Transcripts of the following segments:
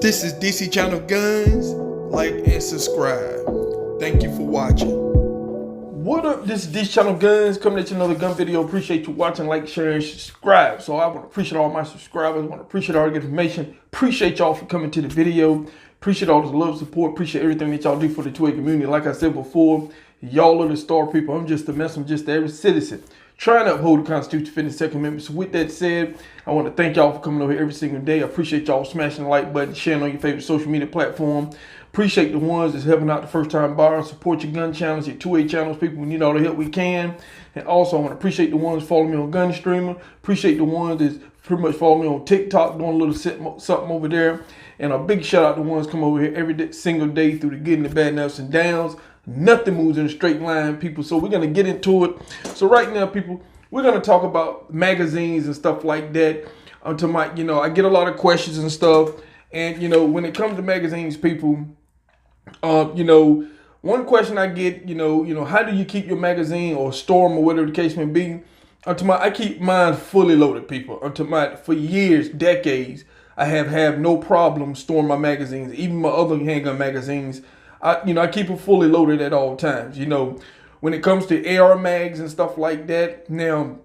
This is DC Channel Guns. Like and subscribe. Thank you for watching. What up? This is DC Channel Guns coming at you another gun video. Appreciate you watching, like, share, and subscribe. So I want to appreciate all my subscribers. I want to appreciate all the information. Appreciate y'all for coming to the video. Appreciate all the love, support. Appreciate everything that y'all do for the 2A community. Like I said before, y'all are the star people. I'm just a mess. I'm just every citizen trying to uphold the Constitution, defend the Second Amendment. So with that said, I want to thank y'all for coming over here every single day. I appreciate y'all smashing the like button, sharing on your favorite social media platform. Appreciate the ones that's helping out the first-time buyers. Support your gun channels, your 2A channels, people. We need all the help we can. And also, I want to appreciate the ones following me on Gun Streamer. Appreciate the ones that's pretty much following me on TikTok, doing a little something over there. And a big shout out to the ones come over here every single day through the good and the bad, and ups and downs. Nothing moves in a straight line, people. So we're going to get into it. So right now, people, we're going to talk about magazines and stuff like that. I get a lot of questions and stuff. And, when it comes to magazines, people, one question I get, how do you keep your magazine or store them or whatever the case may be? I keep mine fully loaded, people. For years, decades, I have had no problem storing my magazines, even my other handgun magazines. I keep it fully loaded at all times. When it comes to AR mags and stuff like that. Now,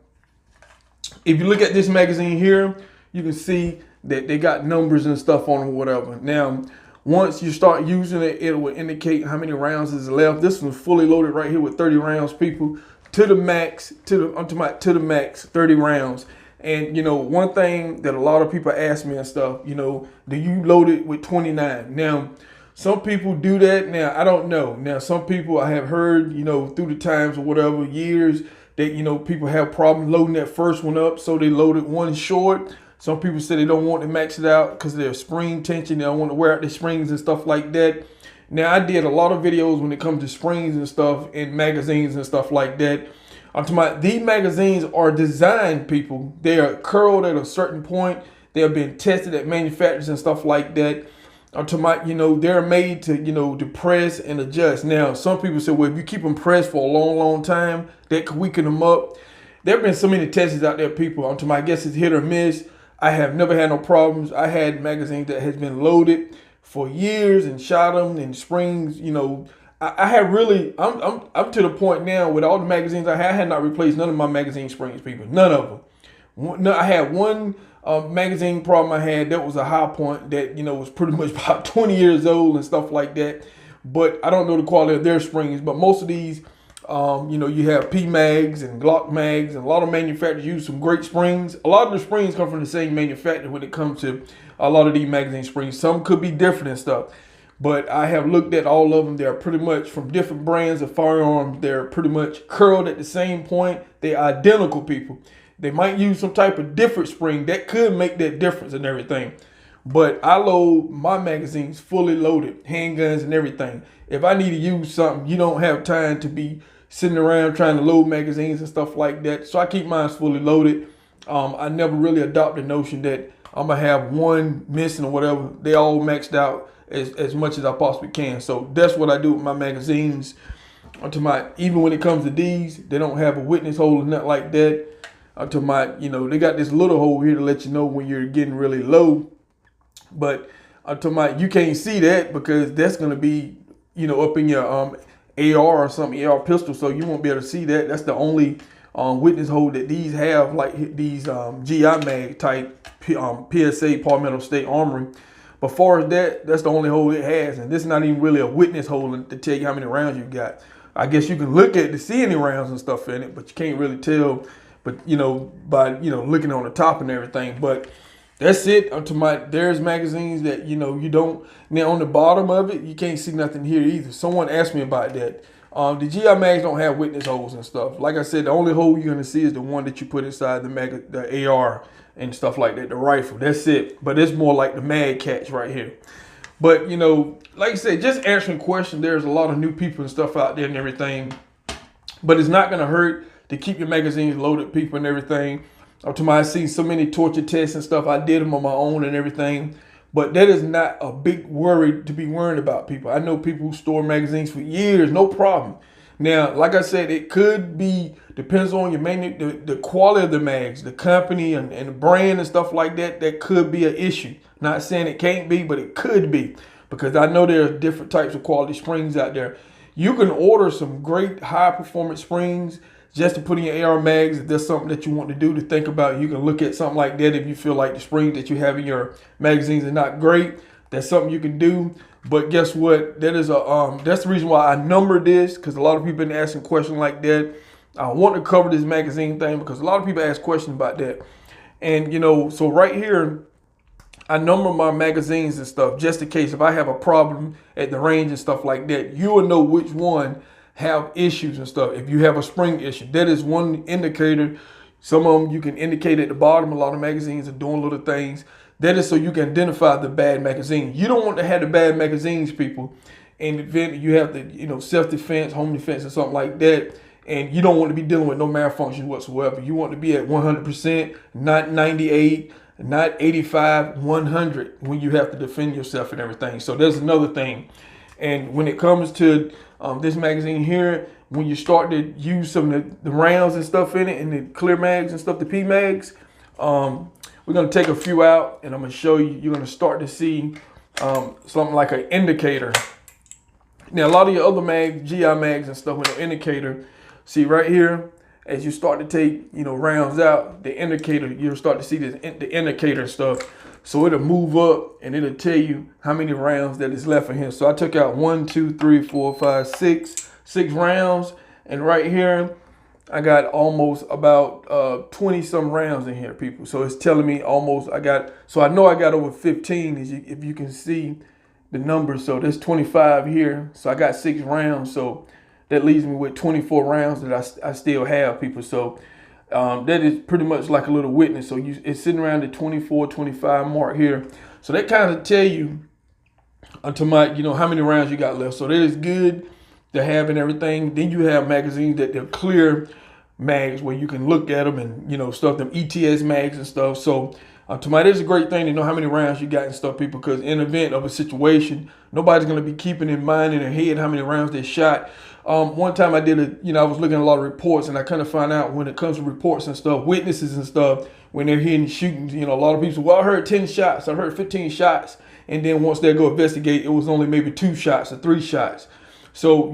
if you look at this magazine here, you can see that they got numbers and stuff on them or whatever. Now, once you start using it, it will indicate how many rounds is left. This one's fully loaded right here with 30 rounds, people. To the max, to the max, 30 rounds. And, one thing that a lot of people ask me and stuff, do you load it with 29? Now, some people do that. Now, I don't know. Now, some people I have heard, through the times or whatever, years, that, people have problems loading that first one up. So they loaded one short. Some people say they don't want to max it out because they're spring tension. They don't want to wear out the springs and stuff like that. Now, I did a lot of videos when it comes to springs and stuff in magazines and stuff like that. These magazines are designed, people. They are curled at a certain point. They have been tested at manufacturers and stuff like that. They're made to, to press and adjust. Now, some people say, well, if you keep them pressed for a long, long time, that could weaken them up. There have been so many tests out there, people. I guess it's hit or miss. I have never had no problems. I had magazines that has been loaded for years and shot them in springs. I have really, I'm to the point now with all the magazines I had not replaced none of my magazine springs, people. None of them. No, I had one magazine problem I had that was a high point that, was pretty much about 20 years old and stuff like that. But I don't know the quality of their springs. But most of these, you have P mags and Glock mags, and a lot of manufacturers use some great springs. A lot of the springs come from the same manufacturer when it comes to a lot of these magazine springs. Some could be different and stuff. But I have looked at all of them. They're pretty much from different brands of firearms. They're pretty much curled at the same point. They're identical, people. They might use some type of different spring that could make that difference and everything. But I load my magazines fully loaded, handguns and everything. If I need to use something, you don't have time to be sitting around trying to load magazines and stuff like that. So I keep mine fully loaded. I never really adopt the notion that I'm going to have one missing or whatever. They all maxed out as much as I possibly can. So that's what I do with my magazines. Even when it comes to these, they don't have a witness hole or nothing like that. They got this little hole here to let you know when you're getting really low. But you can't see that because that's going to be, up in your AR or something, AR pistol. So you won't be able to see that. That's the only witness hole that these have, like these GI mag type PSA Palmetto State Armory. But far as that, that's the only hole it has. And this is not even really a witness hole to tell you how many rounds you got. I guess you can look at it to see any rounds and stuff in it, but you can't really tell. But, by, looking on the top and everything. But that's it. There's magazines that, you don't. Now, on the bottom of it, you can't see nothing here either. Someone asked me about that. The GI mags don't have witness holes and stuff. Like I said, the only hole you're going to see is the one that you put inside the AR and stuff like that, the rifle. That's it. But it's more like the mag catch right here. But, like I said, just answering questions. There's a lot of new people and stuff out there and everything. But it's not going to hurt to keep your magazines loaded, people, and everything. I see so many torture tests and stuff. I did them on my own and everything. But that is not a big worry to be worried about, people. I know people who store magazines for years, no problem. Now, like I said, it could be, depends on your the quality of the mags, the company and the brand and stuff like that. That could be an issue. Not saying it can't be, but it could be, because I know there are different types of quality springs out there. You can order some great high performance springs just to put in your AR mags. If there's something that you want to do, to think about, you can look at something like that. If you feel like the springs that you have in your magazines are not great, that's something you can do. But guess what? That is that's the reason why I numbered this, because a lot of people been asking questions like that. I want to cover this magazine thing because a lot of people ask questions about that. And so right here, I number my magazines and stuff just in case if I have a problem at the range and stuff like that, you will know which one have issues and stuff. If you have a spring issue, that is one indicator. Some of them you can indicate at the bottom. A lot of magazines are doing little things. That is so you can identify the bad magazine. You don't want to have the bad magazines, people, in the event you have the self-defense, home defense, or something like that. And you don't want to be dealing with no malfunction whatsoever. You want to be at 100%, not 98, not 85, 100 when you have to defend yourself and everything. So there's another thing. And when it comes to this magazine here, when you start to use some of the rounds and stuff in it, and the clear mags and stuff, the P mags, we're going to take a few out, and I'm going to show you. You're going to start to see something like an indicator. Now, a lot of your other mags, GI mags and stuff with an indicator, see right here, as you start to take rounds out, the indicator, you'll start to see the indicator stuff. So it'll move up and it'll tell you how many rounds that is left in here. So I took out 1, 2, 3, 4, 5, 6 rounds, and right here I got almost about 20 some rounds in here, people. So it's telling me almost so I know I got over 15 if you can see the numbers. So there's 25 here. So I got 6 rounds. So that leaves me with 24 rounds that I still have, people. So that is pretty much like a little witness. So it's sitting around the 24, 25 mark here. So that kind of tell you until how many rounds you got left. So that is good to have and everything. Then you have magazines that they're clear mags where you can look at them and stuff, them ETS mags and stuff. So that is a great thing to know how many rounds you got and stuff, people, because in the event of a situation, nobody's going to be keeping in mind in their head how many rounds they shot. One time I did I was looking at a lot of reports, and I kind of find out when it comes to reports and stuff, witnesses and stuff, when they're hearing shootings, a lot of people say, well, I heard 10 shots, I heard 15 shots. And then once they go investigate, it was only maybe 2 shots or 3 shots. So,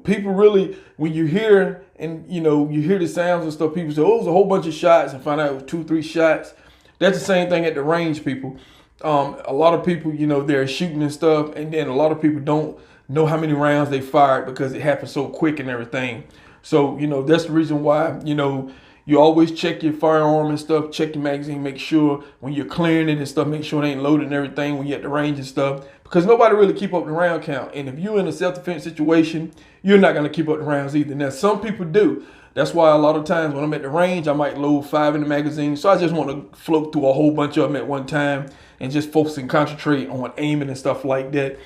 people really, when you hear and, you hear the sounds and stuff, people say, oh, it was a whole bunch of shots, and find out it was 2, 3 shots. That's the same thing at the range, people. A lot of people, they're shooting and stuff, and then a lot of people don't know how many rounds they fired because it happened so quick and everything. So, that's the reason why, you always check your firearm and stuff, check your magazine, make sure when you're clearing it and stuff, make sure it ain't loaded and everything when you're at the range and stuff, because nobody really keep up the round count. And if you're in a self-defense situation, you're not going to keep up the rounds either. Now, some people do. That's why a lot of times when I'm at the range, I might load 5 in the magazine. So I just want to float through a whole bunch of them at one time and just focus and concentrate on aiming and stuff like that.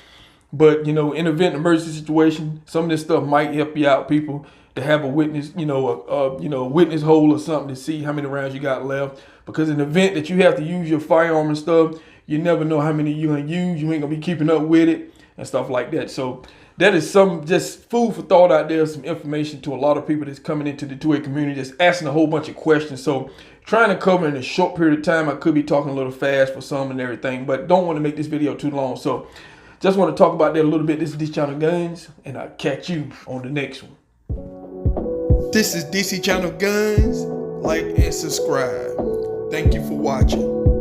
But, in an event emergency situation, some of this stuff might help you out, people, to have a witness, a witness hole or something to see how many rounds you got left. Because in the event that you have to use your firearm and stuff, you never know how many you're going to use. You ain't going to be keeping up with it and stuff like that. So that is some just food for thought out there, some information to a lot of people that's coming into the 2A community, just asking a whole bunch of questions. So trying to cover in a short period of time. I could be talking a little fast for some and everything, but don't want to make this video too long. So just want to talk about that a little bit. This is DC Channel Guns, and I'll catch you on the next one. This is DC Channel Guns. Like and subscribe. Thank you for watching.